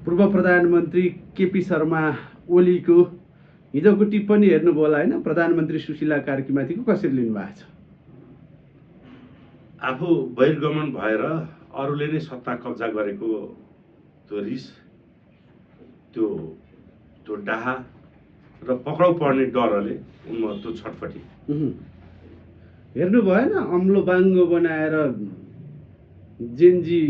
पूर्व प्रधानमन्त्री केपी शर्मा ओलीको हिजोको टिप्पणी हेर्नुभयो होला होइन? प्रधानमन्त्री सुशीला कार्कीमाथिको कसरी लिनुभएको छ? आफू बहिर्गमन भएर अरूले नै सत्ता कब्जा गरेको त्यो रिस, त्यो डाहा र पक्राउ पर्ने डरले उनमा त्यो छटपटी हेर्नु भएन? अम्लो बाङ्गो बनाएर जेनजी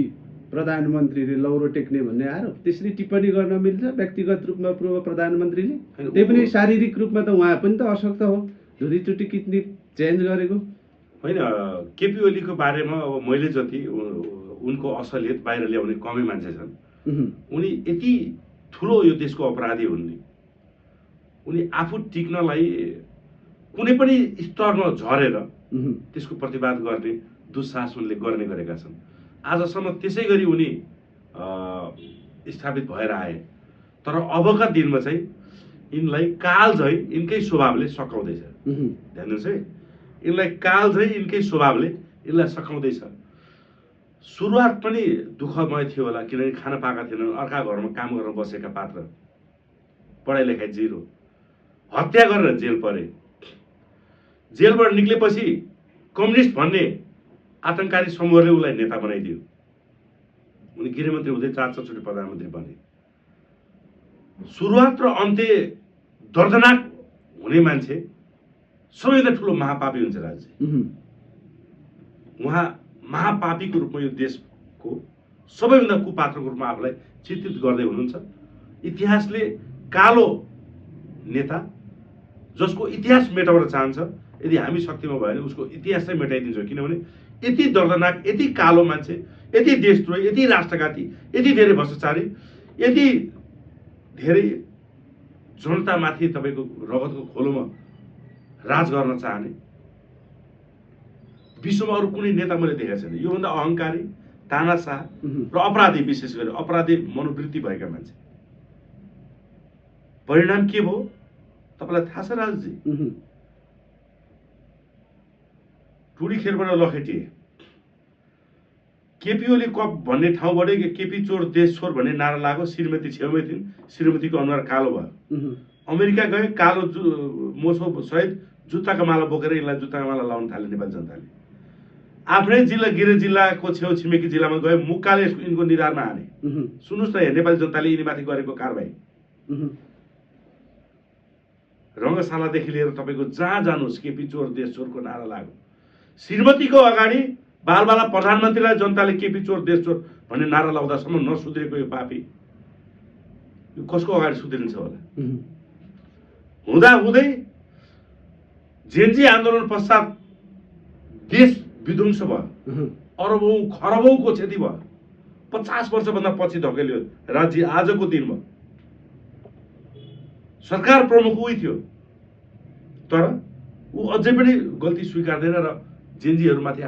प्रधानमन्त्रीले लौरो टेक्ने भन्ने आरोप, त्यसरी टिप्पणी गर्न मिल्छ व्यक्तिगत रूपमा पूर्व प्रधानमन्त्रीले? त्यही पनि शारीरिक रूपमा त उहाँ पनि त अशक्त हो, धुरीचुटी किडनी चेन्ज गरेको होइन। केपी ओलीको बारेमा अब मैले जति उनको असलियत बाहिर ल्याउने कमै मान्छे छन्। उनी यति ठुलो यो देशको अपराधी हुन् नि, उनी आफू टिक्नलाई कुनै पनि स्तरमा झरेर त्यसको प्रतिवाद गर्ने दुस्साहस उनले गर्ने गरेका छन्। आजसम्म त्यसै गरी उनी स्थापित भएर आए, तर अबका दिनमा चाहिँ यिनलाई काल झै यिनकै स्वभावले सकाउँदैछ। ध्यान दिनुहोस् है, यिनलाई काल झै यिनकै स्वभावले यिनलाई सकाउँदैछ। सुरुवात पनि दुःखमय थियो होला, किनकि खान पाएका थिएनन्, अर्का घरमा काम गर्न बसेका पात्र, पढाइ लेखाइ जिरो, हत्या गरेर जेल परे। जेलबाट निक्लेपछि कम्युनिस्ट भन्ने आतंककारी समूहले उसलाई नेता बनाइदियो। उनी गृहमन्त्री हुँदै 4 प्रधानमन्त्री बने। सुरुवात र अन्त्य दर्दनाक हुने मान्छे सबैभन्दा ठुलो महापापी हुन्छ राज्य। उहाँ महापापीको रूपमा यो देशको सबैभन्दा कुपात्रको रूपमा आफूलाई चित्रित गर्दै हुनुहुन्छ। इतिहासले कालो नेता जसको इतिहास मेटाउन चाहन्छ, यदि हामी शक्तिमा भयो भने उसको इतिहास चाहिँ मेटाइदिन्छौँ। किनभने यति दर्दनाक, यति कालो मान्छे, यति देशद्रोही, यति राष्ट्रघाती, यति धेरै भ्रष्टाचारी, यति धेरै जनतामाथि तपाईँको रगतको खोलोमा राज गर्न चाहने विश्वमा अरू कुनै नेता मैले देखेको छैन। योभन्दा अहङ्कारी, तानाशाह र अपराधी, विशेष गरी अपराधी मनोवृत्ति भएका मान्छे। परिणाम के भयो तपाईँलाई थाहा छ राजजी? टुडी खेलबाट लखेटिए। केपी ओली कप भन्ने ठाउँबाटै केपी चोर देश छोर भन्ने नारा लाग्यो। श्रीमती छेउमै थिइन्, श्रीमतीको अनुहार कालो भयो। अमेरिका गए, कालो मोसो सहित जुत्ताको माला बोकेर यिनलाई जुत्ताको माला लाउन थाले नेपाली जनताले। आफ्नै जिल्ला गिर जिल्लाको छेउ छिमेकी जिल्लामा गए, मुक्काले यिनको निधारमा हाने। सुन्नुहोस् न, नेपाली जनताले यिनीमाथि गरेको कारबाही। रङ्गशालादेखि लिएर तपाईँको जहाँ जानुहोस् केपी चोर देश चोरको नारा लाग्यो। श्रीमतीको अगाडि बालबाला प्रधानमन्त्रीलाई जनताले केपी चोर देश चोर भन्ने नारा लाउँदासम्म नसुध्रेको यो पापी यो कसको अगाडि सुध्रिन्छ होला? हुँदै जेनजी आन्दोलन पश्चात देश विध्वंस भयो, अरबौं खरबौंको क्षति भयो। 50 वर्षभन्दा पछि धकेलियो राज्य। आजको दिनमा सरकार प्रमुख उही थियो, तर ऊ अझै पनि गल्ती स्वीकार्दैन र जेनजीहरूमाथि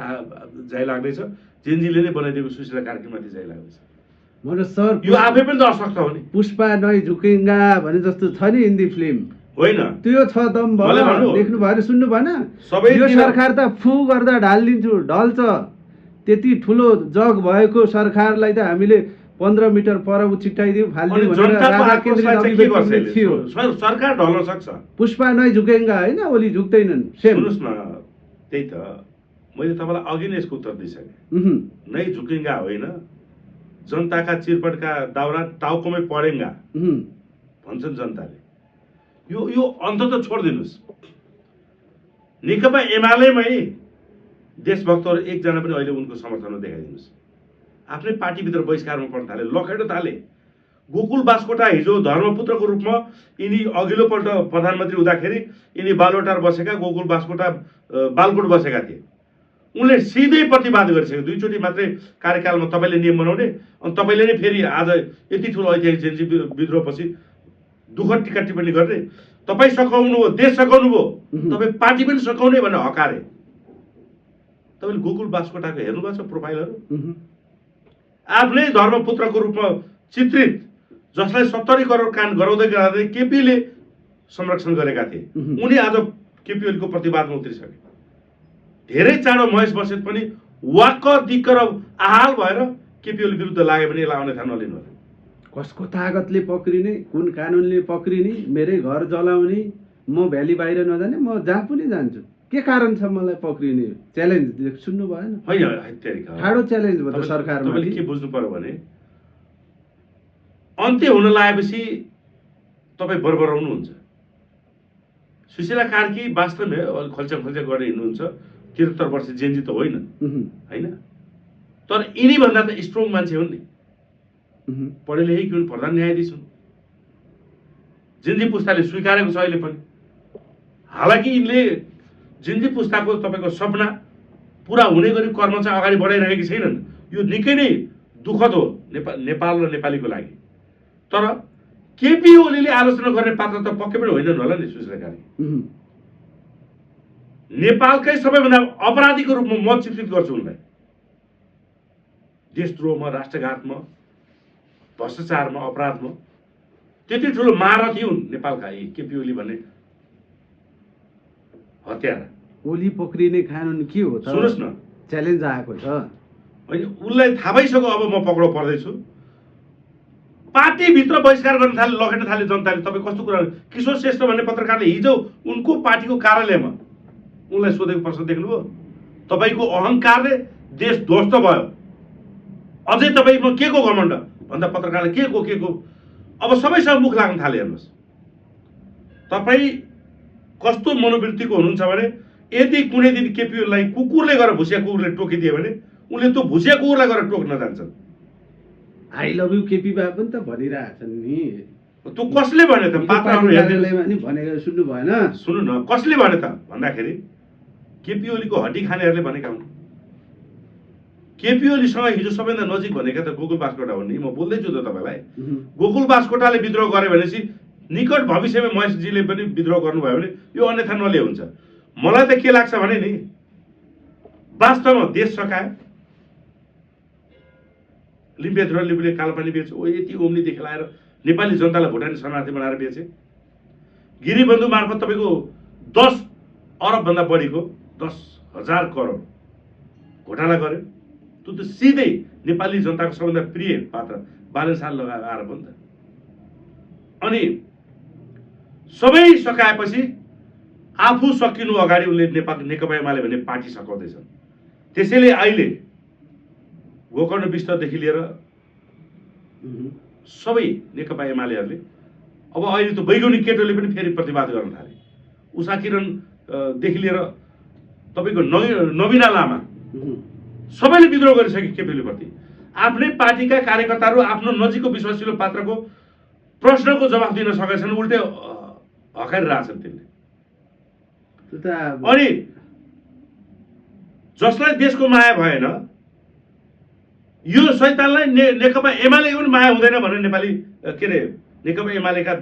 जाइ लाग्दैछ। जेनजीले नै बनाइदिएको सुशीला कार्कीमाथि जाइ लाग्दैछ। मनोज सर, यो आफै पनि त अशक्त हो नि। पुष्पा नै झुकेङ्गा भने जस्तो छ नि हिन्दी फिल्म, होइन त्यो छ दम भयो। देख्नु भएन, सुन्नु भएन? यो सरकार त फु गर्दा ढालिदिन्छु ढल्छ। त्यति ठुलो जग भएको सरकारलाई त हामीले 15 मिटर पर छिट्टाइदियो, फालिदियो भनेर राजा केन्द्र थियो। सरकार ढल्न सक्छ। पुष्पा नै झुकेङ्गा होइन, ओली झुक्दैनन्। सुन्नुहोस् न, त्यही त मैले तपाईँलाई अघि नै यसको उत्तर दिइसकेँ। नै झुकेङ्गा होइन, जनताका चिरपटका दाउरा टाउकोमै परेङ्गा भन्छन् जनताले। यो अन्त त छोडिदिनुहोस्। नेकपा एमालेमै देशभक्तहरू एकजना पनि अहिले उनको समर्थनमा देखाइदिनुहोस्। आफ्नै पार्टीभित्र बहिष्कारमा पर्न थाले, लखेट्न थाले। गोकुल बास्कोटा हिजो धर्मपुत्रको रूपमा यिनी अघिल्लोपल्ट प्रधानमन्त्री हुँदाखेरि यिनी बालुवाटार बसेका, गोकुल बास्कोटा बालकोट बसेका थिए। उनले सिधै प्रतिवाद गरिसक्यो। 2 चोटि मात्रै कार्यकालमा तपाईँले नियम बनाउने, अनि तपाईँले नै फेरि आज यति ठुलो ऐतिहासिक जेनजी विद्रोहपछि दुःख टिका टिप्पणी गर्ने। तपाईँ सकाउनु हो, देश सकाउनु भयो, तपाईँ पार्टी पनि सकाउने भनेर हकारे। तपाईँले गोकुल बास्कोटाको हेर्नुभएको छ प्रोफाइलहरू? आफ्नै धर्मपुत्रको रूपमा चित्रित, जसलाई 70 करोड कान गराउँदै केपीले संरक्षण गरेका थिए, उनी आज केपी ओलीको प्रतिवादमा उत्रिसके। धेरै चाँडो महेश बस्नेत पनि वाक्क दिक्क र आहाल भएर केपी ओली विरुद्ध लाग्यो भने यसलाई आउने ठाउँ नलिनु होला। कसको तागतले पक्रिने, कुन कानुनले पक्रिने, मेरै घर जलाउने, म भ्याली बाहिर नजाने, म जहाँ पनि जान्छु, के कारण छ मलाई पक्रिने? च्यालेन्ज सुन्नु भएन? होइन, ठाडो च्यालेन्ज भयो त सरकारमा। तपाईँले के बुझ्नु पर्यो भने अन्त्य हुन लागेपछि तपाईँ बरबराउनुहुन्छ। सुशीला कार्की वास्तवमै खल्चा गरेर हिँड्नुहुन्छ, 73 वर्ष जेन्जी त होइन, होइन, तर यिनीभन्दा त स्ट्रङ मान्छे हुन् नि, पढे लेखेकी हुन्, प्रधान न्यायाधीश हुन्, जेन्जी पुस्ताले स्वीकारेको छ अहिले पनि। हालाकि यिनले जेन्जी पुस्ताको तपाईँको सपना पुरा हुने गरी कर्म चाहिँ अगाडि बढाइरहेकी छैनन्। यो निकै नै दुःखद हो नेपाल र नेपालीको लागि। तर केपी ओलीले आलोचना गर्ने पात्र त पक्कै पनि होइनन् होला नि सुशीला कार्की। नेपालकै सबैभन्दा अपराधीको रूपमा म चित्रित गर्छु उनलाई। देशद्रोहमा, राष्ट्रघातमा, भ्रष्टाचारमा, अपराधमा त्यति ठुलो महारथी हुन् नेपालका यी केपी ओली भन्ने हत्यारा। ओली पक्रिने कानुन के हो त? सुन्नुहोस् न, च्यालेन्ज आएको छ होइन, उसलाई थाहा भइसक्यो अब म पक्राउ पर्दैछु। पार्टीभित्र बहिष्कार गर्न थाले, लखेट्न थाले जनताले। तपाईँ कस्तो कुरा, किशोर श्रेष्ठ भन्ने पत्रकारले हिजो उनको पार्टीको कार्यालयमा उनलाई सोधेको प्रश्न देख्नुभयो? तपाईँको अहङ्कारले देश ध्वस्त भयो, अझै तपाईँमा के को घमण्ड भन्दा पत्रकारले के को अब सबैसँग मुख लाग्न थाले। हेर्नुहोस् तपाईँ कस्तो मनोवृत्तिको हुनुहुन्छ भने यदि कुनै दिन केपीलाई कुकुरले गएर भुसिया कुकुरले टोकिदियो भने उनले त्यो भुसिया कुकुरलाई गएर टोक्न जान्छन्। आई लभ यु केपी बा पनि त भनिरहेछन् नि। त्यो कसले भने त? पात्रहरू हेर्दैमा नि भनेको सुन्नु भएन? सुन्नु न, कसले भने त भन्दाखेरि केपी ओलीको हड्डी खानेहरूले भनेका हुन्। केपी ओलीसँग हिजो सबैभन्दा नजिक भनेका त गोकुल बास्कोटा हुन् नि। म बोल्दैछु त तपाईँलाई, गोकुल बास्कोटाले विद्रोह गरे भनेपछि निकट भविष्यमा महेशजीले पनि विद्रोह गर्नुभयो भने यो अन्यथा नले हुन्छ। मलाई त के लाग्छ भने नि, वास्तवमा देश सकायो, लिम्बेद्र लिम्बुले कालोपानी बेच्यो, ओ यति ओम्नीदेखि लाएर नेपाली जनतालाई भुटानी शरणार्थी बनाएर बेचे। गिरिबन्धु मार्फत तपाईँको 10 अरबभन्दा बढीको 10,000 करोड घोटाला गर्यो। त्यो त सिधै नेपाली जनताको सबभन्दा प्रिय पात्र बालनसाल लगाएर आएर पनि त। अनि सबै सकाएपछि आफू सकिनु अगाडि उनले नेकपा एमाले भन्ने पार्टी सकाउँदैछन्। त्यसैले अहिले गोकर्ण विष्टदेखि लिएर सबै नेकपा एमालेहरूले अब अहिले त वैगुनिक केटोले पनि फेरि प्रतिवाद गर्न थाले। उषा किरणदेखि लिएर तपाईँको नवीना लामा सबैले विद्रोह गरिसके केपीप्रति। आफ्नै पार्टीका कार्यकर्ताहरू आफ्नो नजिकको विश्वासिलो पात्रको प्रश्नको जवाफ दिन सकेछन्, उल्टै हकारिरहेछन् तिनले। अनि जसलाई देशको माया भएन, यो शैतानलाई नेकपा एमालेको पनि माया हुँदैन भनेर नेपाली के अरे नेकपा एमालेका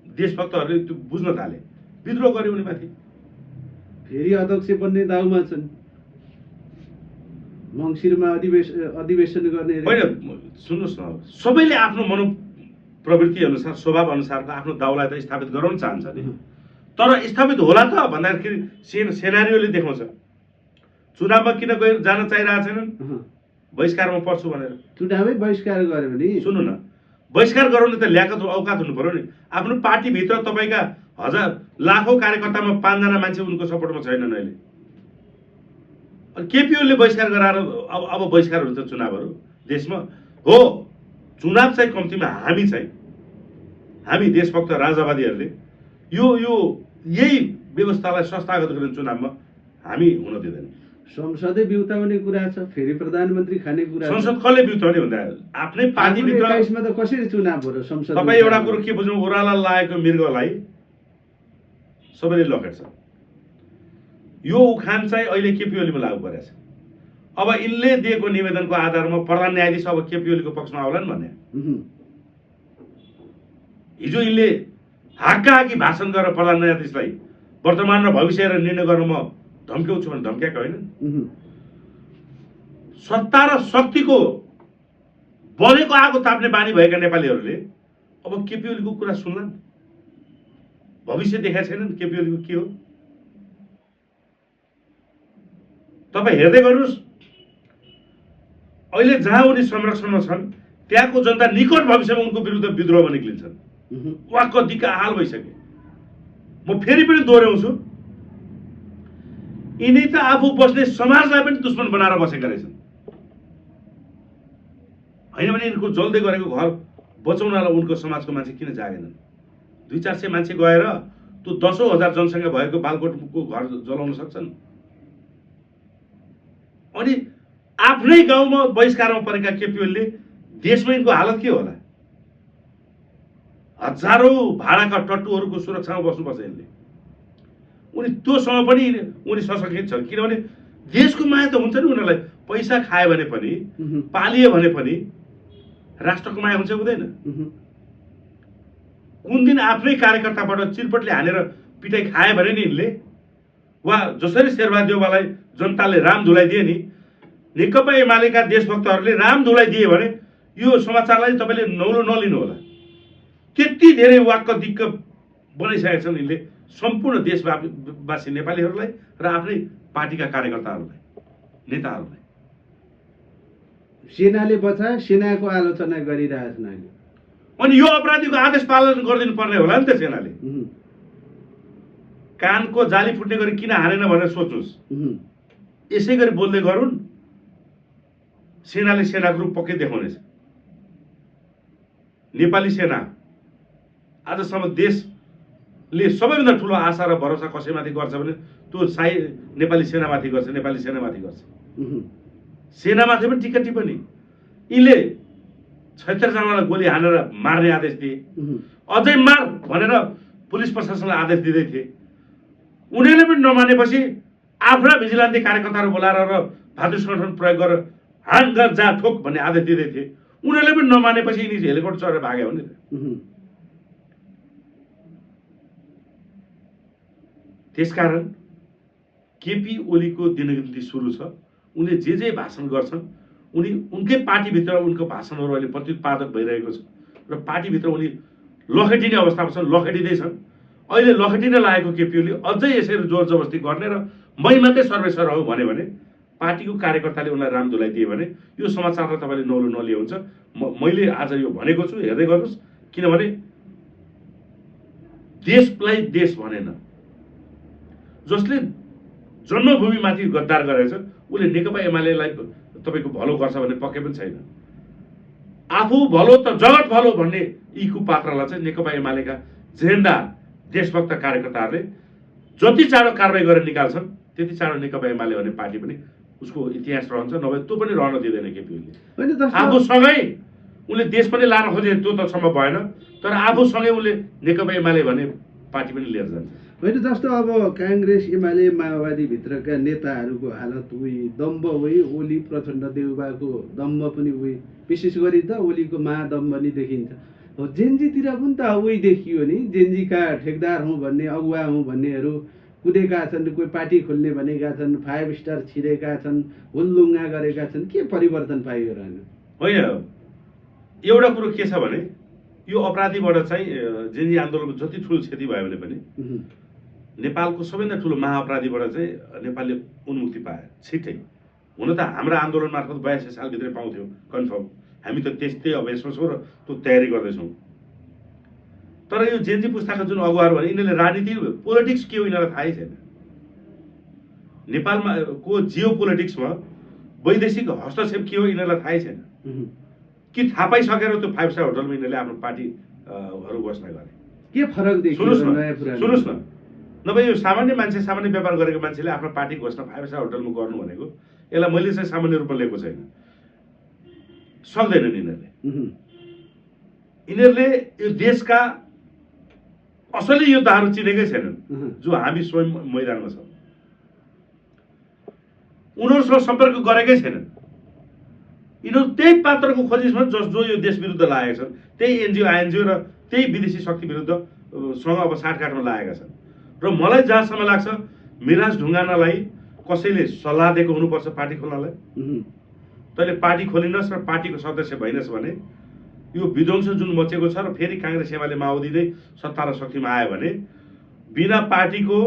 देशभक्तहरूले त्यो बुझ्न थाले, विद्रोह गर्यो उनीमाथि। फेरि अध्यक्ष बन्ने दाउमा छन्। मङ्सिरमा अधिवेशन गर्ने होइन, सुन्नुहोस् न, सबैले आफ्नो मनोप्रवृत्ति अनुसार, स्वभाव अनुसारको आफ्नो दाउलाई त स्थापित गराउन चाहन्छ नि। तर स्थापित होला त भन्दाखेरि सेनारीले देखाउँछ। चुनावमा किन जान चाहिरहेको छैनन्? बहिष्कारमा पर्छु भनेर। चुनावै बहिष्कार गर्यो भने सुन्नु न, बहिष्कार गराउने त ल्याकत औकात हुनु पर्यो नि। आफ्नो पार्टीभित्र तपाईँका लाखौँ कार्यकर्तामा 5 जना मान्छे उनको सपोर्टमा छैनन् अहिले। केपी ओलीले बहिष्कार गराएर अब बहिष्कार हुन्छ चुनावहरू देशमा? हो, चुनाव चाहिँ कम्तीमा हामी देशभक्त राजावादीहरूले यही व्यवस्थालाई संस्थागत गर्ने चुनावमा हामी हुन दिँदैन। संसदै बिउताउने कुरा छ, फेरि प्रधानमन्त्री खाने कुरा छ। संसद कसले बिउताउने भन्दा आफ्नै पार्टीभित्र 21 मा त कसरी चुनाव हो र संसद? तपाईँ एउटा कुरो के बुझ्नु, ओह्राला लागेको मृगलाई सबैले लखेट्छ। यो उखान चाहिँ अहिले केपी ओलीमा लागू परेछ। अब यिनले दिएको निवेदनको आधारमा प्रधान न्यायाधीश अब केपी ओलीको पक्षमा आउलान् भन्ने। हिजो यिनले हाक्काहाकी भाषण गरेर प्रधान न्यायाधीशलाई वर्तमान र भविष्य र निर्णय गर्न म धम्क्याउँछु भने धम्क्याएको होइन। सत्ता र शक्तिको बलेको आगो ताप्ने बानी भएका नेपालीहरूले अब केपी ओलीको कुरा सुन्लान्? भविष्य देखाएको छैनन् केपी ओलीको के हो? तपाईँ हेर्दै गर्नुहोस्, अहिले जहाँ उनी संरक्षणमा छन् त्यहाँको जनता निकट भविष्यमा उनको विरुद्ध विद्रोहमा निक्लिन्छन्। वाक्क दिक्क हाल भइसके। म फेरि पनि दोहोऱ्याउँछु, यिनी त आफू बस्ने समाजलाई पनि दुश्मन बनाएर बसेका रहेछन्। होइन भने यिनको जल्दै गरेको घर बचाउनलाई उनको समाजको मान्छे किन जागेनन्? 200-400 मान्छे गएर त्यो 10,000 जनसङ्ख्या भएको बालकोटको घर जलाउन सक्छन्? अनि आफ्नै गाउँमा बहिष्कारमा परेका केपी ओलीले देशमा यिनको हालत के होला? हजारौं भाडाका टट्टुहरूको सुरक्षामा बस्नुपर्छ यिनले। उनी त्योसँग पनि उनी सशक्त छन्, किनभने देशको माया त हुन्छ नि उनीहरूलाई। पैसा खायो भने पनि, पालियो भने पनि राष्ट्रको माया हुन्छ हुँदैन? कुन दिन आफ्नै कार्यकर्ताबाट चिरपटले हानेर पिटाइ खायो भने नि यिनले, वा जसरी शेरबहादेवलाई जनताले राम धुलाई दिए नि, नेकपा एमालेका देशभक्तहरूले राम धुलाई दिए भने यो समाचारलाई तपाईँले नौलो नलिनु होला। त्यति धेरै वाक्क दिक्क बनाइसकेका छन् यिनले सम्पूर्ण देशवासी नेपालीहरूलाई र आफ्नै पार्टीका कार्यकर्ताहरूलाई, नेताहरूलाई। सेनाले बचाए, सेनाको आलोचना गरिरहेछन् अहिले। अनि यो अपराधीको आदेश पालन गरिदिनु पर्ने होला नि त सेनाले। कानको जाली फुट्ने गरी किन हारेन भनेर सोच्नुहोस्। यसै गरी बोल्दै गरून्, सेनाले सेनाको रूप पक्कै देखाउनेछ। नेपाली सेना आजसम्म देशले सबैभन्दा ठुलो आशा र भरोसा कसैमाथि गर्छ भने त्यो नेपाली सेनामाथि गर्छ, नेपाली सेनामाथि गर्छ। सेनामाथि पनि टिका टिप्पणी। यिनले 76 जनालाई गोली हानेर मार्ने आदेश दिए, अझै मार भनेर पुलिस प्रशासनलाई आदेश दिँदै थिए। उनीहरूले पनि नमानेपछि आफ्ना भिजिलान्ती कार्यकर्ताहरू बोलाएर र भातृ सङ्गठन प्रयोग गरेर हान गर जा ठोक भन्ने आदेश दिँदै थिए। उनीहरूले पनि नमानेपछि यिनी हेलिकप्टर चढेर भाग्यो भने त्यसकारण केपी ओलीको दिनगिन्ती सुरु छ। उनले जे भाषण गर्छन्, उनकै पार्टीभित्र उनको भाषणहरू अहिले प्रत्युत्पादक भइरहेको छ र पार्टीभित्र उनी लखेटिने अवस्थामा छन्, लखेटिँदैछन्। अहिले लखेटिन लागेको केपी ओली अझै यसरी जोर जबरजस्ती गर्ने र मै मात्रै सर्वेश्वर हो भने पार्टीको कार्यकर्ताले उनलाई राम धुलाई दिए भने यो समाचारलाई तपाईँले नौलो नलिनुहुन्छ। मैले आज यो भनेको छु, हेर्दै गर्नुहोस्। किनभने देशलाई देश भनेन, जसले जन्मभूमिमाथि गद्दार गरेको छ उसले नेकपा एमालेलाई तपाईँको भलो गर्छ भन्ने पक्कै पनि छैन। आफू भलो त जगत भलो भन्ने यी कुपात्रलाई चाहिँ नेकपा एमालेका जेहेन्दार देशभक्त कार्यकर्ताहरूले जति चाँडो कारबाही गरेर निकाल्छन् त्यति चाँडो नेकपा एमाले भन्ने पार्टी पनि उसको इतिहास रहन्छ, नभए त्यो पनि रहन दिँदैन केपी ओलीले। आफूसँगै उनले देश पनि लान खोजे, त्यो त सम्भव भएन, तर आफूसँगै उनले नेकपा एमाले भन्ने पार्टी पनि लिएर जान्छ। होइन, जस्तो अब काङ्ग्रेस एमाले माओवादी भित्रका नेताहरूको हालत उही, दम्ब उही, ओली प्रचण्ड देउबाको दम्ब पनि उही, विशेष गरी त ओलीको महादम्ब नि देखिन्छ। जेन्जीतिर पनि त उही देखियो नि, जेन्जीका ठेकदार हुँ भन्ने, अगुवा हुँ भन्नेहरू कुदेका छन्, कोही पार्टी खोल्ने भनेका छन्, 5 स्टार छिरेका छन्, हुलुङ्गा गरेका छन्। के परिवर्तन पाइयो रहेन? होइन, एउटा कुरो के छ भने यो अपराधीबाट चाहिँ जेन्जी आन्दोलनको जति ठुलो क्षति भयो भने पनि नेपालको सबैभन्दा ठुलो महाअपराधीबाट चाहिँ नेपालले उन्मुक्ति पायो छिट्टै। हुन त हाम्रो आन्दोलन मार्फत 82 सालभित्रै पाउँथ्यो कन्फर्म, हामी त त्यस्तै अभ्यासमा छौँ र त्यो तयारी गर्दैछौँ। तर यो जेन्जी पुस्ताका जुन अगुवाहरू भने यिनीहरूले राजनीति पोलिटिक्स के हो यिनीहरूलाई थाहै छैन। नेपालमा को जियो पोलिटिक्समा वैदेशिक हस्तक्षेप के हो यिनीहरूलाई थाहै छैन कि थाहा पाइसकेर त्यो 5 स्टार होटलमा यिनीहरूले आफ्नो पार्टीहरू घोषणा गरे। के फरक देखियो? सुन्नुहोस् न, नभए यो सामान्य मान्छे, सामान्य व्यापार गरेको मान्छेले आफ्नो पार्टी घोषणा 5 स्टार होटलमा गर्नु भनेको यसलाई मैले चाहिँ सामान्य रूपमा लिएको छैन, सक्दैनन् यिनीहरूले। यिनीहरूले यो देशका असली योद्धाहरू चिनेकै छैनन् जो हामी स्वयं मैदानमा छौँ। उनीहरूसँग सम्पर्क गरेकै छैनन्। यिनीहरू त्यही पात्रको खोजीमा जो यो देश विरुद्ध लागेका छन्, त्यही एनजिओ आइएनजिओ र त्यही विदेशी शक्ति विरुद्ध सँग अब साटकाटमा लागेका छन्। र मलाई जहाँसम्म लाग्छ मिराज ढुङ्गानालाई कसैले सल्लाह दिएको हुनुपर्छ पार्टी खोल्नलाई। तैँले पार्टी खोलिनस् र पार्टीको सदस्य भइनस् भने यो विध्वंस जुन मचेको छ र फेरि काङ्ग्रेस एमाले माओवादी नै सत्ता र शक्तिमा आयो भने बिना पार्टीको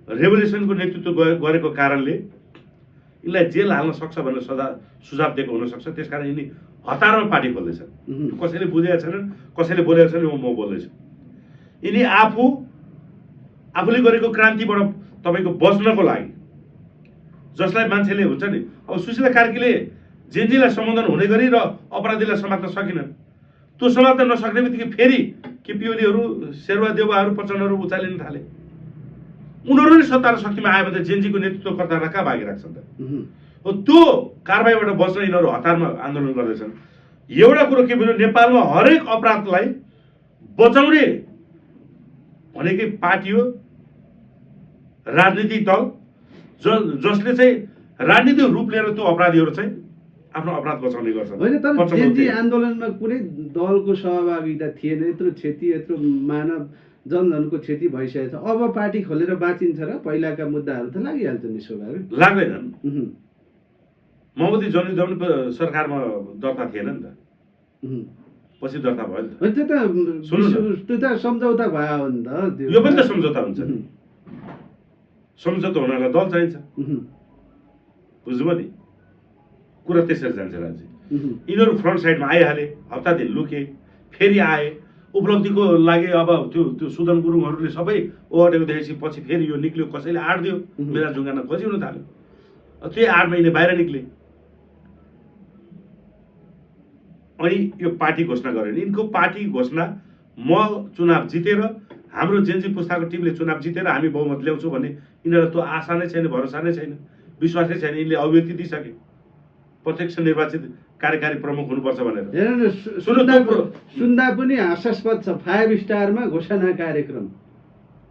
रेभोल्युसनको नेतृत्व गरेको कारणले यिनलाई जेल हाल्न सक्छ भनेर सुझाव दिएको हुनसक्छ। त्यसकारण यिनी हतारमा पार्टी खोल्दैछन्। कसैले बुझेका छैनन्, कसैले बोलेका छैनन्, म बोल्दैछु। यिनी आफूले गरेको क्रान्तिबाट तपाईँको बच्नको लागि, जसलाई मान्छेले हुन्छ नि, अब सुशीला कार्कीले जेनजीलाई सम्बोधन हुने गरी र अपराधीलाई समात्न सकिनन्। त्यो समात्न नसक्ने बित्तिकै फेरि केपी ओलीहरू, शेरबहादुर देउवाहरू, प्रचण्डहरू उचालिन थाले। उनीहरू नै सत्ता र शक्तिमा आयो भने जेनजीको नेतृत्वकर्तालाई कहाँ भागिराख्छन् त? हो, त्यो कारबाहीबाट बच्न यिनीहरू हतारमा आन्दोलन गर्दैछन्। एउटा कुरो के भन्नु, नेपालमा हरेक अपराधलाई बचाउने भनेकै पार्टी हो, राजनीतिक दल, जसले चाहिँ राजनीतिक रूप लिएर त्यो अपराधीहरू चाहिँ आफ्नो अपराध बचाउने गर्छन्। होइन, तर जेनजी आन्दोलनमा कुनै दलको सहभागिता थिएन। यत्रो क्षति, यत्रो मानव जनधनको क्षति भइसकेको छ। अब पार्टी खोलेर बाँचिन्छ र पहिलाका मुद्दाहरू त लागिहाल्छ नि स्वाभाविक? लाग्दैनन्। मोहम्मदी जनयुद्ध पनि सरकारमा दर्ता थिएन नि त, पछि दर्ता भयो नि त। त्यो त सम्झौता भयो नि त। यो पनि त सम्झौता हुन्छ नि। सम्झौता हुनलाई दल चाहिन्छ, बुझ्नुभयो नि? कुरा त्यसरी जान्छ राज्य। यिनीहरू फ्रन्ट साइडमा आइहाले, हप्ता दिन लुके, फेरि आए। उपलब्धिको लागि अब त्यो सुदन गुरुङहरूले सबै ओगटेको देखेपछि पछि फेरि यो निक्ल्यो, कसैले आड दियो, मेरा जुङ्गाना खोजी हुन थाल्यो। त्यही 8 महिने बाहिर निक्ले। अनि यो पार्टी घोषणा गर्यो नि। यिनको पार्टी घोषणा, म चुनाव जितेर, हाम्रो जेनजी पुस्ताको टिमले चुनाव जितेर हामी बहुमत ल्याउँछौँ भन्ने यिनीहरूलाई त्यो आशा नै छैन, भरोसा नै छैन, विश्वासै छैन। यिनले अभिव्यक्ति दिइसके प्रत्यक्ष निर्वाचित कार्यकारी प्रमुख हुनुपर्छ भनेर। सुन्दा पनि हास्यास्पद छ। 5 स्टारमा घोषणा कार्यक्रम,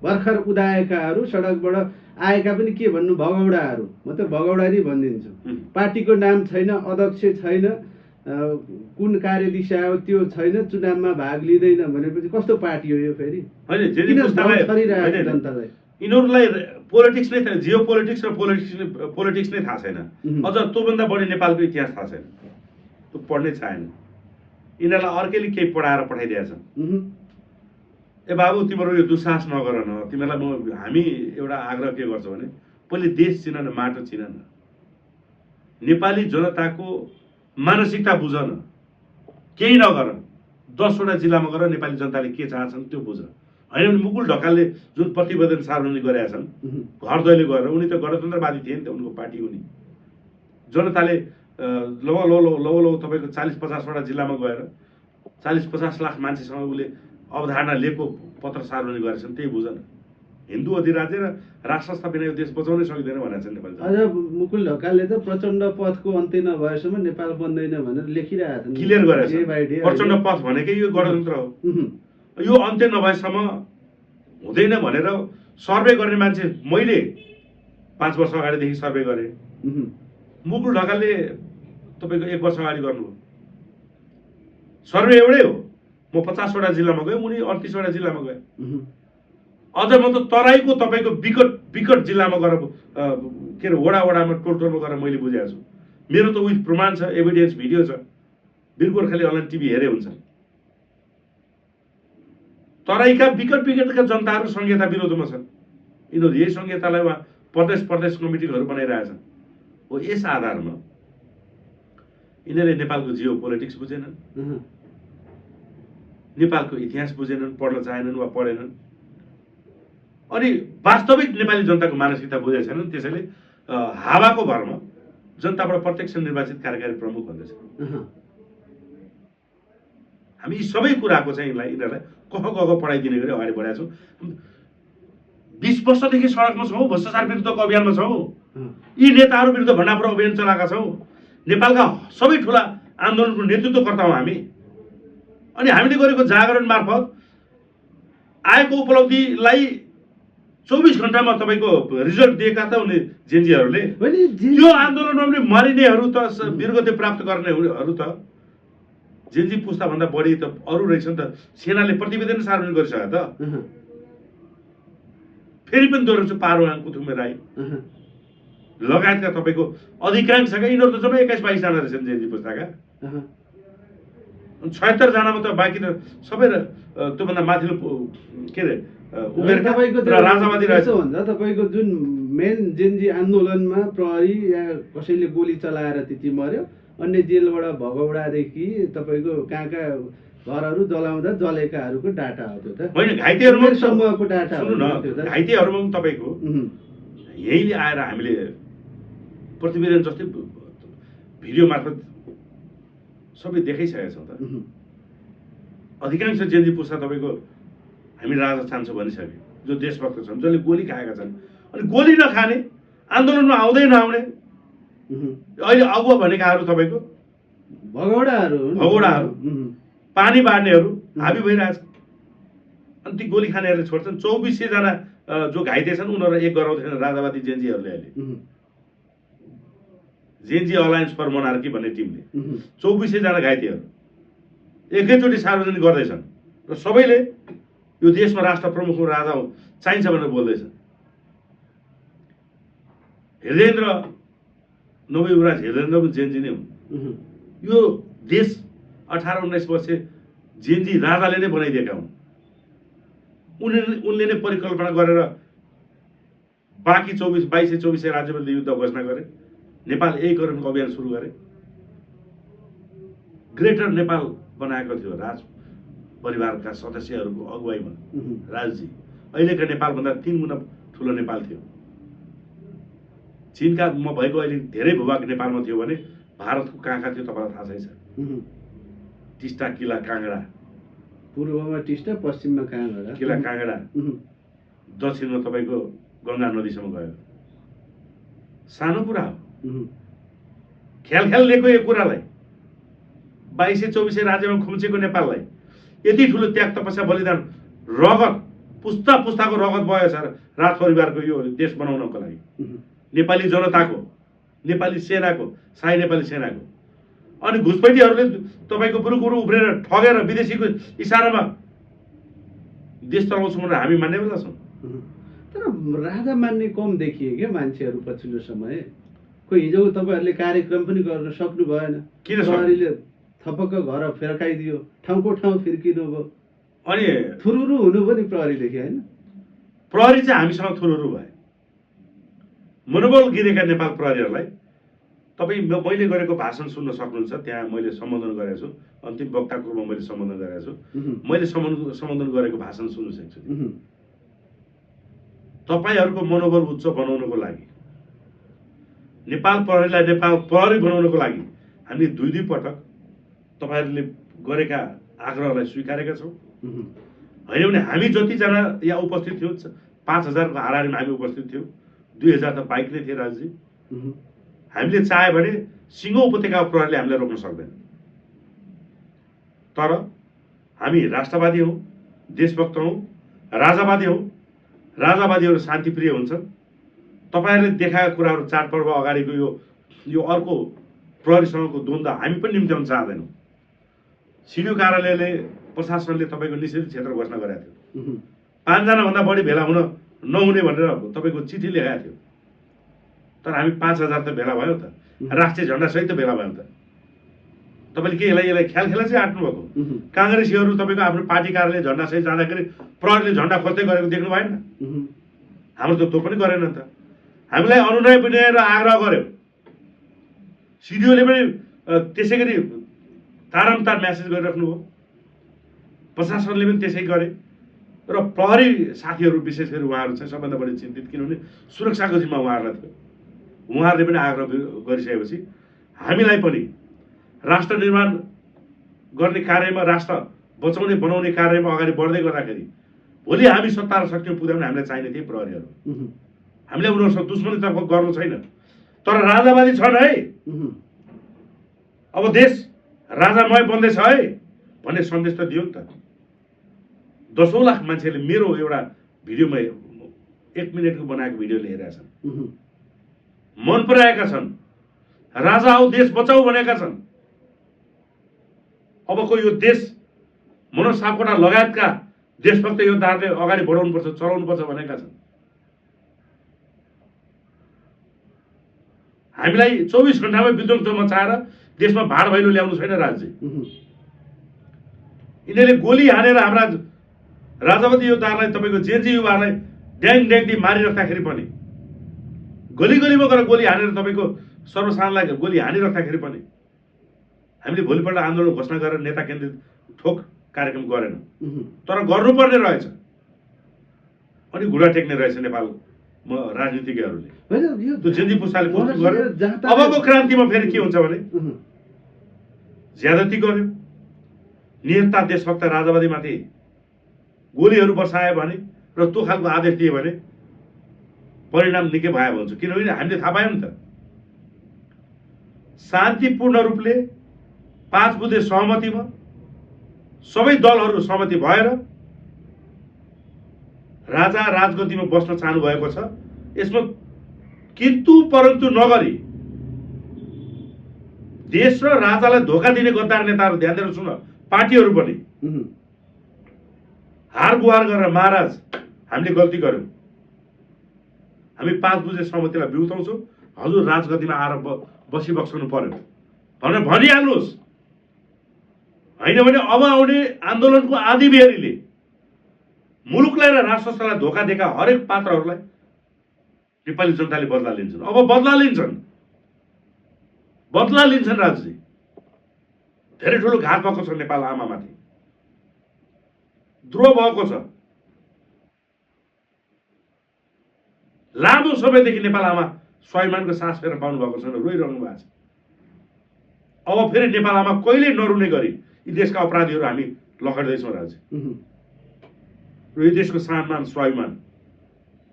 भर्खर उदाएकाहरू, सडकबाट आएका पनि के भन्नु, भगौडाहरू। म त भगौडा नै भनिदिन्छु। पार्टीको नाम छैन, अध्यक्ष छैन, कुन कार्यदिशा हो त्यो छैन, चुनावमा भाग लिँदैन भनेपछि कस्तो पार्टी हो यो फेरि? जनतालाई यिनीहरूलाई पोलिटिक्स नै थाहा, जियो पोलिटिक्स र पोलिटिक्स नै थाहा छैन। अझ त्योभन्दा बढी नेपालको इतिहास थाहा छैन, त्यो पढ्नै चाहेन। यिनीहरूलाई अर्कैले केही पढाएर पठाइदिएछन्। ए बाबु, तिम्रो यो दुस्साहस नगर न। तिमीहरूलाई हामी एउटा आग्रह के गर्छौँ भने, पहिले देश चिन न, माटो चिन न, नेपाली जनताको मानसिकता बुझ न, केही नगर। 10वटा जिल्लामा गएर नेपाली जनताले के चाहन्छन् त्यो बुझ। होइन भने मुकुल ढकालले जुन प्रतिवेदन सार्वजनिक गरेका छन् घर दैलो गरेर, उनी त गणतन्त्रवादी थिए नि त, उनको पार्टी उनी। जनताले लो तपाईँको 40-50वटा जिल्लामा गएर 40-50 लाख मान्छेसँग उसले अवधारणा लिएको पत्र सार्वजनिक गरेछन्, त्यही बुझ न। हिन्दू अधिराज्य र राष्ट्रस्था बिना यो देश बचाउनै सकिँदैन भनेको छ नेपाल। अझ मुकुल ढकालले त प्रचण्ड पथको अन्त्य नभएसम्म नेपाल बन्दैन भनेर लेखिरहेका छन्, क्लियर गरेछ। प्रचण्ड पथ भनेकै यो गणतन्त्र हो, यो अन्त्य नभएसम्म हुँदैन भनेर सर्वे गर्ने मान्छे मैले 5 वर्ष अगाडिदेखि सर्वे गरेँ। मुकुल ढकालले तपाईँको 1 वर्ष अगाडि गर्नुभयो सर्वे, एउटै हो। म 50वटा जिल्लामा गएँ, उनी 38वटा जिल्लामा गएँ। अझ म त तराईको तपाईँको विकट जिल्लामा गएर के अरे वडामा टोलमा गएर मैले बुझाएको छु। मेरो त विथ प्रमाण छ, एभिडेन्स, भिडियो छ। वीर गोर्खाली अनलाइन टिभी हेरे हुन्छ। तराईका विकटका जनताहरू संहिता विरोधमा छन्। यिनीहरू यही संहितालाई प्रदेश कमिटीहरू बनाइरहेछन्। हो, यस आधारमा यिनीहरूले नेपालको जियो पोलिटिक्स बुझेनन्, नेपालको इतिहास बुझेनन्, पढ्न चाहेनन् वा पढेनन्। अनि वास्तविक नेपाली जनताको मानसिकता बुझेका छैनन्। त्यसैले हावाको भरमा जनताबाट प्रत्यक्ष निर्वाचित कार्यकारी प्रमुख भन्दैछ। हामी यी सबै कुराको चाहिँ यिनीहरूलाई कह पढाइदिने गरी अगाडि बढाएका छौँ। 20 वर्षदेखि सडकमा छौँ, भ्रष्टाचार विरुद्धको अभियानमा छौँ, यी नेताहरू विरुद्ध भण्डाफोर अभियान चलाएका छौँ। नेपालका सबै ठुला आन्दोलनको नेतृत्वकर्ता हौँ हामी। अनि हामीले गरेको जागरण मार्फत आएको उपलब्धिलाई 24 घण्टामा तपाईँको रिजल्ट दिएका त उनी जेनजीहरूले। यो आन्दोलनमा पनि मारिनेहरू त, वीरगति प्राप्त गर्नेहरू त जेनजी पुस्ताभन्दा बढी त अरू रहेछ नि त। सेनाले प्रतिवेदन सार्वजनिक गरिसक्यो त। फेरि पनि दोहोऱ्याउँछु, पारुहाङ, कुथुमे राई लगायतका तपाईँको अधिकांशका, यिनीहरू त जम्मै 21-22 जना रहेछन् जेनजी पुस्ताका। 76 जनामा त बाँकी त सबै त्योभन्दा माथिल्लो के अरे राजावादी रहेछ। तपाईँको जुन मेन जेनजी आन्दोलनमा प्रहरी या कसैले गोली चलाएर त्यति मर्यो, अन्य जेलबाट भगौडादेखि तपाईँको कहाँ कहाँ घरहरू जलाउँदा जलेकाहरूको डाटा हो त्यो त होइन घाइतेहरूमा समूहको डाटा सुन्नु न घाइतेहरूमा पनि तपाईँको यहीँले आएर हामीले प्रतिवेदन जस्तै भिडियो मार्फत सबै देखाइसकेका छौँ त अधिकांश जेन्जी पुस्ता तपाईँको हामी राजा चाहन्छौँ भनिसक्यो जो देशभक्त छन् जसले गोली खाएका छन् अनि गोली नखाने आन्दोलनमा आउँदै नआउने अहिले अगुवा भनेकाहरू तपाईँको भगौडाहरू पानी बाँड्नेहरू हाबी भइरहेछ अनि ती गोली खानेहरूले छोड्छन् 2400 जना जो घाइते छन् उनीहरू एक गराउँदैछन् राजावादी जेन्जीहरूले अहिले जेन्जी अलायन्स फर मोनार्की भन्ने टिमले 2400 जना घाइतेहरू एकैचोटि सार्वजनिक गर्दैछन् र सबैले यो देशमा राष्ट्र प्रमुखको राजा चाहिन्छ भनेर बोल्दैछन् हृदयेन्द्र नवयुवराज हृदयेन्द्र पनि जेन्जी नै हुन् यो देश 18-19 वर्ष जेन्जी राजाले नै बनाइदिएका हुन् उनले नै परिकल्पना गरेर बाँकी 2200 राज्यमा युद्ध घोषणा गरे नेपाल एकीकरणको अभियान सुरु गरे ग्रेटर नेपाल बनाएको थियो राज परिवारका सदस्यहरूको अगुवाईमा राजजी अहिलेका नेपालभन्दा 3 गुणा ठुलो नेपाल थियो चीनका म भएको अहिले धेरै भूभाग नेपालमा थियो भने भारतको कहाँ कहाँ थियो तपाईँलाई थाहा छैन टिस्टा किला काँगडा पूर्वमा टिस्टा पश्चिममा काँगडा किला काँगडा दक्षिणमा तपाईँको गङ्गा नदीसम्म गयो सानो कुरा हो ख्याल लिएको यो कुरालाई 2200-2400 राज्यमा खुम्चेको नेपाललाई यति ठुलो त्याग तपस्या बलिदान रगत पुस्ताको रगत बग्यो छ राज परिवारको यो देश बनाउनको लागि नेपाली जनताको नेपाली सेनाको शाही नेपाली सेनाको अनि घुसपैठीहरूले तपाईँको बुरुकुरु उफ्रेर ठगेर विदेशीको इसारामा देश चलाउँछौँ भनेर हामी मान्ने बेला छौँ तर राजा मान्ने कम देखिए क्या मान्छेहरू पछिल्लो समय खोइ हिजो तपाईँहरूले कार्यक्रम पनि गर्न सक्नु भएन किन प्रहरीले थपक्क घर फर्काइदियो ठाउँको ठाउँ फिर्किनु भयो अनि थुरुरु हुनु पनि प्रहरीदेखि होइन प्रहरी चाहिँ हामीसँग थुरुरु भए मनोबल गिरेका नेपाल प्रहरीहरूलाई तपाईँ मैले गरेको भाषण सुन्न सक्नुहुन्छ त्यहाँ मैले सम्बोधन गरेको छु अन्तिम वक्ताको रूपमा मैले सम्बोधन गरेको छु मैले सम्बोधन गरेको भाषण सुन्न सक्छु तपाईँहरूको मनोबल उच्च बनाउनको लागि नेपाल प्रहरीलाई नेपाल प्रहरी बनाउनको लागि हामीले दुई पटक तपाईँहरूले गरेका आग्रहलाई स्वीकारेका छौँ होइन भने हामी जतिजना यहाँ उपस्थित थियौँ 5000 को हाराहारीमा हामी उपस्थित थियौँ 2000 त बाइक नै थिए राजजी हामीले चाह्यो भने सिङ्गो उपत्यकाको प्रहरीले हामीलाई रोक्न सक्दैन तर हामी राष्ट्रवादी हौँ देशभक्त हौँ राजावादी हौँ राजावादीहरू शान्तिप्रिय हुन्छन् तपाईँहरूले देखाएका कुराहरू चाडपर्व अगाडिको यो अर्को प्रहरीसँगको द्वन्द्व हामी पनि निम्त्याउन चाहदैनौँ सिडिओ कार्यालयले प्रशासनले तपाईँको निषेधित क्षेत्र घोषणा गरेको थियो 5 जनाभन्दा बढी भेला हुन नहुने भनेर तपाईँको चिठी लेखाएको थियो तर हामी 5000 त भेला भयो त राष्ट्रिय झण्डा सहित भेला भयो त तपाईँले के यसलाई ख्याल चाहिँ आँट्नु भएको काङ्ग्रेसीहरू तपाईँको आफ्नो पार्टी कार्यालय झण्डा सहित जाँदाखेरि प्रहरीले झण्डा खोज्दै गरेको देख्नु भएन हाम्रो त त्यो पनि गरेन त हामीलाई अनुनय विनय र आग्रह गर्यो सिडिओले पनि त्यसै गरी तारमतार म्यासेज गरिराख्नु हो प्रशासनले पनि त्यसै गरे र प्रहरी साथीहरू विशेष गरी उहाँहरू चाहिँ सबभन्दा बढी चिन्तित किनभने सुरक्षाको जिम्मा उहाँहरूलाई थियो उहाँहरूले पनि आग्रह गरिसकेपछि हामीलाई पनि राष्ट्र निर्माण गर्ने कार्यमा राष्ट्र बचाउने बनाउने कार्यमा अगाडि बढ्दै गर्दाखेरि भोलि हामी सत्ता र शक्तिमा पुग्दा पनि हामीलाई चाहिने थिए प्रहरीहरू हामीले उनीहरूसँग दुश्मनीतर्फ गर्नु छैन तर राजावादी छन् है अब देश राजामय बन्दैछ है भन्ने सन्देश त दियो नि त 10 लाख मान्छेले मेरो एउटा भिडियोमा 1 मिनेटको बनाएको भिडियोले हेरेका छन् मन पराएका छन् राजा आऊ देश बचाऊ भनेका छन् अबको यो देश मनोज सापकोटा लगायतका देशभक्त योद्धाहरूले अगाडि बढाउनुपर्छ चलाउनुपर्छ भनेका छन् हामीलाई 24 घण्टामा विध्वंस मचाएर देशमा भाड भैलो ल्याउनु छैन राज्य यिनीहरूले गोली हानेर हाम्रा राजावादी योद्धाहरूलाई तपाईँको जेन्जी युवाहरूलाई ड्याङ मारिराख्दाखेरि पनि गली गलीमा गएर गोली हानेर तपाईँको सर्वसाधारणलाई गोली हानिराख्दाखेरि पनि हामीले भोलिपल्ट आन्दोलन घोषणा गरेर नेता केन्द्रित ठोक कार्यक्रम गरेनौँ, तर गर्नुपर्ने रहेछ। अनि घुँडा टेक्ने रहेछ नेपाल राजनीतिज्ञहरूले। त्यो जेन्जी पुस्ताले पोस्ट गर्यो। अबको क्रान्तिमा फेरि के हुन्छ भने ज्यादती गर्यो, निहत्ता देशभक्त राजावादीमाथि गोलीहरू बर्सायो भने र त्यो खालको आदेश दियो भने परिणाम निकै भयो भन्छ। किनभने हामीले थाहा पायौँ नि त, शान्तिपूर्ण रूपले 5 बुँदे सहमतिमा सबै दलहरू सहमति भएर राजा राजगद्दीमा बस्न चाहनु भएको छ। यसमा किन्तु परन्तु नगरी देश र राजालाई धोका दिने गद्दार नेताहरू, ध्यान दिएर सुन, पार्टीहरू पनि हार गुहार गरेर महाराज हामीले गल्ती गर्यौँ, हामी 5 बुँदे सहमतिलाई बिउताउँछौँ, हजुर राजगद्दीमा आएर बसिबक्सनु पर्यो भनेर भनिहाल्नुहोस्। होइन भने अब आउने आन्दोलनको आधी बेरीले मुलुकलाई र राष्ट्रलाई धोका दिएका हरेक पात्रहरूलाई नेपाली जनताले बदला लिन्छन्। अब बदला लिन्छन् राजजी। धेरै ठुलो घात भएको छ नेपाल आमामाथि, द्रोह भएको छ। लामो समयदेखि नेपाल आमा स्वाभिमानको सास फेर्न पाउनु भएको छैन, रोइरहनु भएको छ। अब फेरि नेपाल आमा कहिले नरुने गरी यी देशका अपराधीहरू हामी लखड्दैछौँ राजजी। र यो देशको सम्मान स्वाभिमान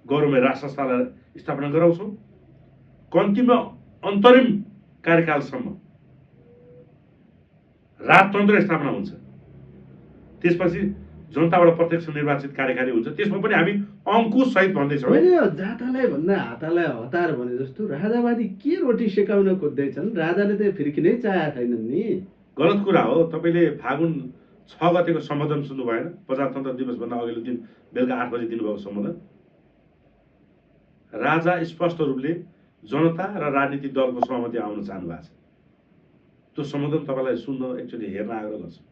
गौरवमय राष्ट्रलाई स्थापना गराउँछौँ। कम्तीमा अन्तरिम कार्यकालसम्म राजतन्त्र स्थापना हुन्छ, त्यसपछि जनताबाट प्रत्यक्ष निर्वाचित कार्यकारी हुन्छ। त्यसमा पनि हामी अङ्कुश सहित भन्दैछौँ। जातालाई भन्दा हातालाई हतार भने जस्तो राजावादी के रोटी सेकाउन खोज्दैछन्? राजाले त फिर्किनै चाहेका छैनन् नि। गलत कुरा हो। तपाईँले फागुन 6 गतेको सम्बोधन सुन्नु भएन? प्रजातन्त्र दिवसभन्दा अघिल्लो दिन बेलुका 8 बजे दिनुभएको सम्बोधन। राजा स्पष्ट रूपले जनता र राजनीतिक दलको सहमति आउन चाहनु भएको छ। त्यो सम्बोधन तपाईँलाई सुन्न एकचोटि हेर्न आग्रह गर्छु।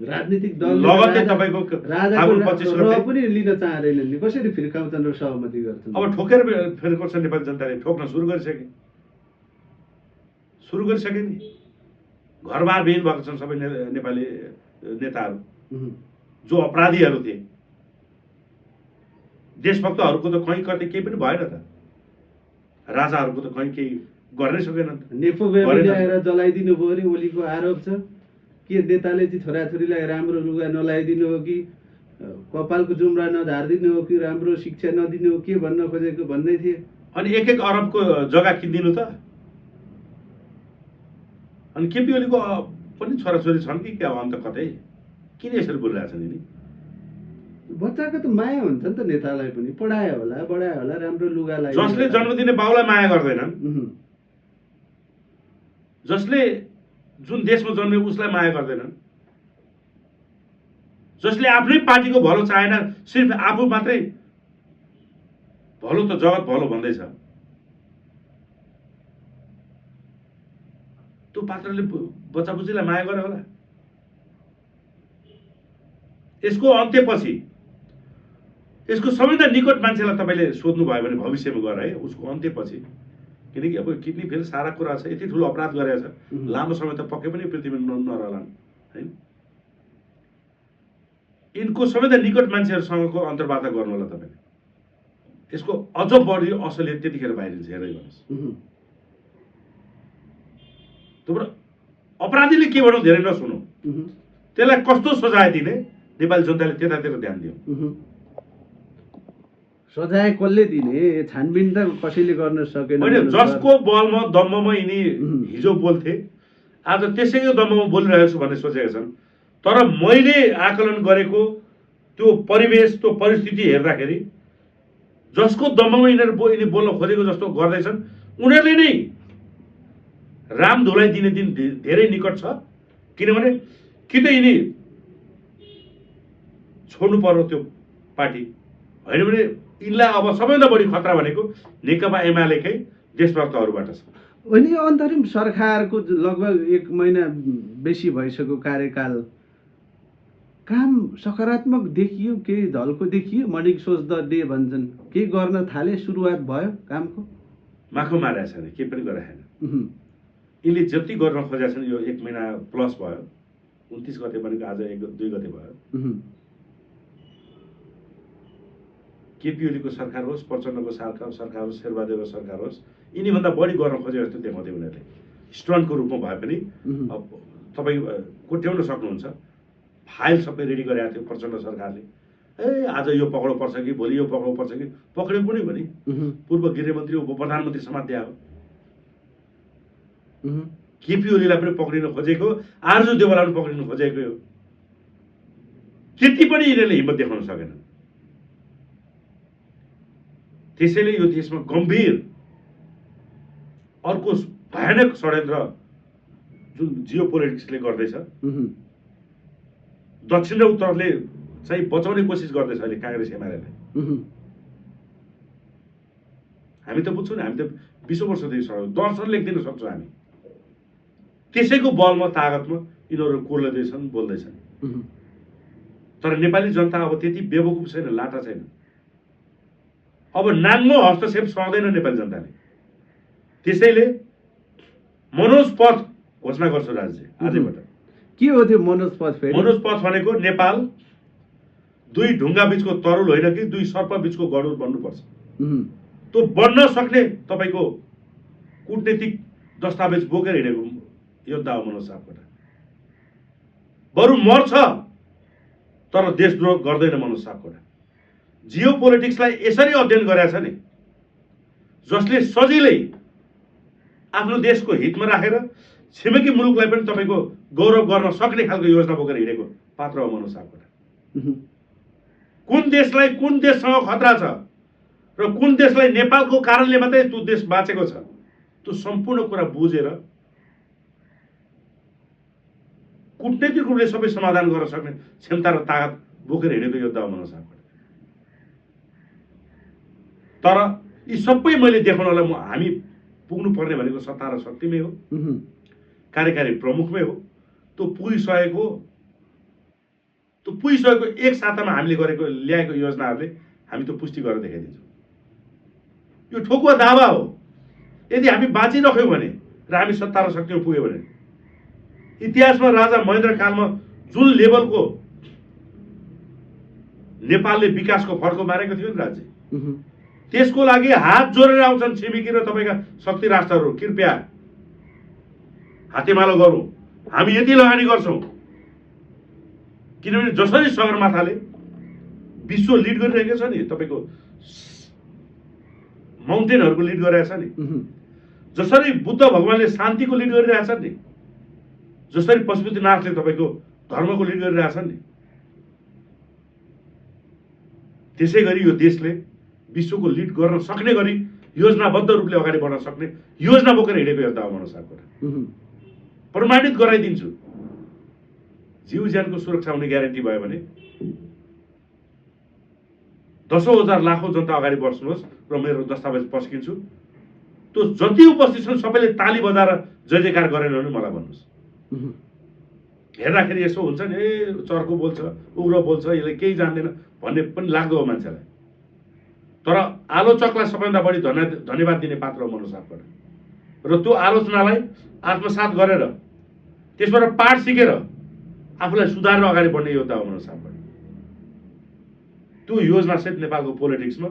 राजनीतिक दल लगत्तै तपाईँको फागुन 25 गते पनि लिन चाहँदैनन् नि, कसरी फिर्काउँछन् र सहमति गर्छन्? अब ठोकेर फिर्काउँछ नेपाली जनताले, ठोक्न सुरु गरिसके नि। घरबार विहीन भएको छन् सबै नेपाली नेताहरू जो अपराधीहरू थिए। देशभक्तहरूको त कहीँ कतै केही पनि भएन त, राजाहरूको त कहीँ केही गर्नै सकेनन्। नेफो ल्याएर जलाइदिनु भयो अरे ओलीको आरोप छ। के नेताले चाहिँ छोराछोरीलाई राम्रो लुगा नलाइदिनु हो कि कपालको जुम्रा नझारिदिनु हो कि राम्रो शिक्षा नदिनु हो, के भन्न खोजेको भन्दै थिए। अनि 1-1 अरबको जग्गा किनिदिनु त। अनि केपी ओलीको पनि छोराछोरी छन् कि क्या अन्त कतै? किन यसरी बोलिरहेछन् नि? बच्चाको त माया हुन्छ नि त, नेतालाई पनि पढायो होला, बढायो होला, राम्रो लुगा लगायो। जसले जन्म दिने बाउलाई माया गर्दैनन्, जसले जुन देशमा जन्मे उसलाई माया गर्दैनन्, जसले आफ्नै पार्टीको भलो चाहेन, सिर्फ आफू मात्रै भलो त जगत भलो भन्दैछ, त्यो पात्रले बच्चा बुच्चीलाई माया गर्यो होला। यसको अन्त्यपछि यसको सबैभन्दा निकट मान्छेलाई तपाईँले सोध्नु भयो भने भविष्यमा गएर है, उसको अन्त्यपछि, किनकि अब किडनी फेल सारा कुरा छ, यति ठुलो अपराध गरेको छ, लामो समय त पक्कै पनि पृथ्वीमा नरहलान् हैन। यिनको सबैभन्दा निकट मान्छेहरूसँगको अन्तर्वार्ता गर्नु होला तपाईँले। यसको अझ बढी असलियत त्यतिखेर बाहिरिन्छ, हेर्दै गर्नुहोस्। तपाईँ अपराधीले के भनौँ धेरै नसुनौ, त्यसलाई कस्तो सजाय दिने नेपाली जनताले त्यतातिर ध्यान दियो। सजाय कसले दिने? छानबिन त कसैले गर्न सकेन। होइन, जसको बलमा दम्बमा यिनी हिजो बोल्थे, आज त्यसैको दम्बमा बोलिरहेको छु भन्ने सोचेका छन्। तर मैले आकलन गरेको त्यो परिवेश, त्यो परिस्थिति हेर्दाखेरि जसको दम्बमा यिनी बोल्न खोजेको जस्तो गर्दैछन्, उनीहरूले नै राम धुलाई दिने दिन धेरै निकट छ। किनभने कि त यिनी छोड्नु पर्यो त्यो पार्टी, होइन भने यिनलाई अब सबैभन्दा बढी खतरा भनेको नेकपा एमालेकै देशभक्तहरूबाट छ। अनि अन्तरिम सरकारको लगभग 1 महिना बेसी भइसक्यो कार्यकाल, काम सकारात्मक देखियो? केही झल्को देखियो? मर्निङ सोच द डे भन्छन्, केही गर्न थाले, सुरुवात भयो कामको? माखो मारेको छैन, केही पनि गरेको छैन। यिनले जति गर्न खोजेका छन् यो 1 महिना प्लस भयो, 29 गते भनेको आज 2 गते भयो। केपी ओलीको सरकार होस्, प्रचण्डको सरकार होस्, शेरबहादुरको सरकार होस्, यिनीभन्दा बढी गर्न खोजे जस्तो देखाउँथे उनीहरूले। स्टन्टको रूपमा भए पनि अब तपाईँ कोट्याउन सक्नुहुन्छ। फाइल सबै रेडी गरेका थियो प्रचण्ड सरकारले। आज यो पक्राउ पर्छ कि भोलि यो पक्राउ पर्छ कि, पक्रियो कुनै भने पूर्व गृहमन्त्री उप प्रधानमन्त्री समात्या हो। केपी ओलीलाई पनि पक्रिन खोजेको, आर्जु देवाललाई पनि पक्रिन खोजेको हो। त्यति पनि यिनीहरूले हिम्मत देखाउन सकेन। त्यसैले यो देशमा गम्भीर अर्को भयानक षड्यन्त्र जुन जियो पोलिटिक्सले गर्दैछ, दक्षिण र उत्तरले चाहिँ बचाउने कोसिस गर्दैछ अहिले काङ्ग्रेस एमालेलाई। हामी त बुझ्छौँ नि, हामी त 20 वर्षदेखि सडक दर्शन लेखिदिन सक्छौँ हामी। त्यसैको बलमा तागतमा यिनीहरू कोर्दैछन्, बोल्दैछन्। तर नेपाली जनता अब त्यति बेवकुफ छैन, लाटा छैन। अब नाङ्गो हस्तक्षेप सक्दैन नेपाली जनताले। त्यसैले मनोज पथ घोषणा गर्छु राज्य आजबाट। के हो त्यो मनोज पथ? फेरि मनोज पथ भनेको नेपाल 2 ढुङ्गा बीचको तरुल होइन कि 2 सर्प बीचको गडुर बन्नुपर्छ। त्यो बन्न सक्ने तपाईँको कूटनीतिक दस्तावेज बोकेर हिँडेको योद्धा हो मनोज सापकोटा। बरु मर्छ तर देशद्रोह गर्दैन मनोज सापकोटा। जियो पोलिटिक्सलाई यसरी अध्ययन गरेका छ नि, जसले सजिलै आफ्नो देशको हितमा राखेर छिमेकी मुलुकलाई पनि तपाईँको गौरव गर्न सक्ने खालको योजना बोकेर हिँडेको पात्र हो मनोज सापकोटा। कुन देशलाई कुन देशसँग खतरा छ र कुन देशलाई नेपालको कारणले मात्रै त्यो देश बाँचेको छ, त्यो सम्पूर्ण कुरा बुझेर कूटनीतिक रूपले सबै समाधान गर्न सक्ने क्षमता र तागत बोकेर हिँडेको योद्धा हो मनोज सापकोटा। तर यी सबै मैले देखाउनलाई हामी पुग्नु पर्ने भनेको सत्ता र शक्तिमै हो, कार्यकारी प्रमुखमै हो। त्यो पुगिसकेको एक सातामा हामीले गरेको ल्याएको योजनाहरूले हामी त्यो पुष्टि गरेर देखाइदिन्छौँ। यो ठोकुवा दावा हो। यदि हामी बाँचिरह्यौँ भने र हामी सत्ता र शक्तिमा पुग्यो भने, इतिहासमा राजा महेन्द्र कालमा जुन लेभलको नेपालले विकासको फड्को मारेको थियो नि राज्य, त्यसको लागि हात जोडेर आउँछन् छिमेकी र तपाईँका शक्ति राष्ट्रहरू। कृपया हातेमालो गरौँ, हामी यति लगानी गर्छौँ। किनभने जसरी सगरमाथाले विश्व लिड गरिरहेको छ नि, तपाईँको माउन्टेनहरूको लिड गरिरहेछ नि, जसरी बुद्ध भगवानले शान्तिको लिड गरिरहेछन् नि, जसरी पशुपतिनाथले तपाईँको धर्मको लिड गरिरहेछन् नि, त्यसै गरी यो देशले विश्वको लिड गर्न सक्ने गरी योजनाबद्ध रूपले अगाडि बढ्न सक्ने योजना बोकेर हिँडेको योद्धा हो मनोज सापकोटा। प्रमाणित गराइदिन्छु। जीव ज्यानको सुरक्षा हुने ग्यारेन्टी भयो भने 10,000 लाखौं जनता अगाडि बढ्नुहोस् र मेरो दस्तावेज पस्किन्छु। त्यो जति उपस्थित छन् सबैले ताली बजाएर जय जयकार गरेन भने मलाई भन्नुहोस्। हेर्दाखेरि यसो हुन्छ नि, चर्को बोल्छ, उग्रो बोल्छ, यसले केही जान्दैन भन्ने पनि लाग्दो हो मान्छेलाई। तर आलोचकलाई सबैभन्दा बढी धन्यवाद दिने पात्र हो मनोज सापकोटा। र त्यो आलोचनालाई आत्मसात गरेर त्यसबाट पाठ सिकेर आफूलाई सुधारेर अगाडि बढ्ने योद्धा हो मनोज सापकोटा। त्यो योजनासहित नेपालको पोलिटिक्समा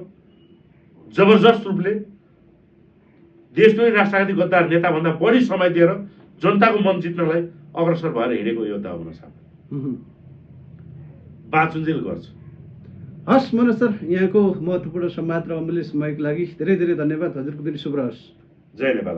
जबरजस्त रूपले देशद्रोही राष्ट्रवादी गद्दार नेताभन्दा बढी समय दिएर जनताको मन जित्नलाई अग्रसर भएर हिँडेको योद्धा हो मनोज सापकोटा। बाँचुन्जेल गर्छु। हस् मनोज सर, यहाँको महत्त्वपूर्ण संवाद र अमूल्य समयको लागि धेरै धेरै धन्यवाद। हजुरको दिन शुभ रहोस्। जय नेपाल।